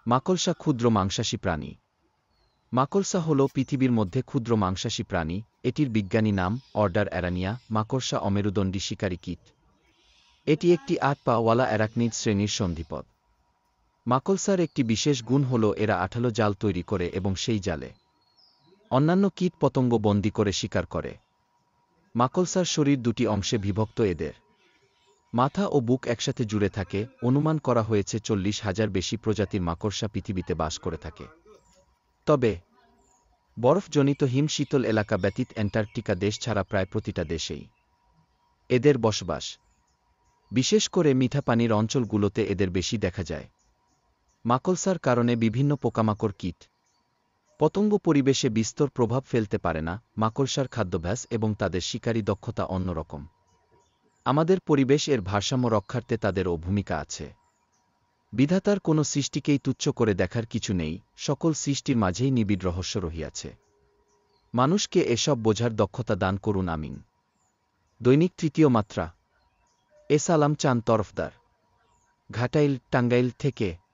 মাকড়সা ক্ষুদ্র মাংসাশী প্রাণী। মাকড়সা হল পৃথিবীর মধ্যে ক্ষুদ্র মাংসাশী প্রাণী। এটির বিজ্ঞানী নাম অর্ডার অ্যারানিয়া। মাকড়সা অমেরুদণ্ডী শিকারী কীট। এটি একটি ৮ পা-ওয়ালা অ্যারাকনিড শ্রেণীর সন্ধিপদ। মাকড়সার একটি বিশেষ গুণ হল এরা আঠালো জাল তৈরি করে এবং সেই জালে অন্যান্য কীট পতঙ্গ বন্দী করে শিকার করে। মাকড়সার শরীর দুটি অংশে বিভক্ত। এদের মাথা ও বুক একসাথে জুড়ে থাকে। অনুমান করা হয়েছে ৪০,০০০ বেশি প্রজাতির মাকড়সা পৃথিবীতে বাস করে থাকে। তবে বরফজনিত হিম শীতল এলাকা ব্যতীত অ্যান্টার্কটিকা দেশ ছাড়া প্রায় প্রতিটা দেশেই এদের বসবাস। বিশেষ করে মিঠা পানির অঞ্চলগুলোতে এদের বেশি দেখা যায়। মাকড়সার কারণে বিভিন্ন পোকামাকড় কীট পতঙ্গ পরিবেশে বিস্তর প্রভাব ফেলতে পারে না। মাকড়সার খাদ্যাভ্যাস এবং তাদের শিকারী দক্ষতা অন্যরকম। আমাদের পরিবেশ এর ভারসাম্য রক্ষার্থে তাদেরও ভূমিকা আছে। বিধাতার কোনো সৃষ্টিকেই তুচ্ছ করে দেখার কিছু নেই। সকল সৃষ্টির মাঝেই নিবিড় রহস্য রহিয়াছে। মানুষকে এসব বোঝার দক্ষতা দান করুন, আমিন। দৈনিক তৃতীয় মাত্রা। এস আলম চান তরফদার, ঘাটাইল, টাঙ্গাইল থেকে।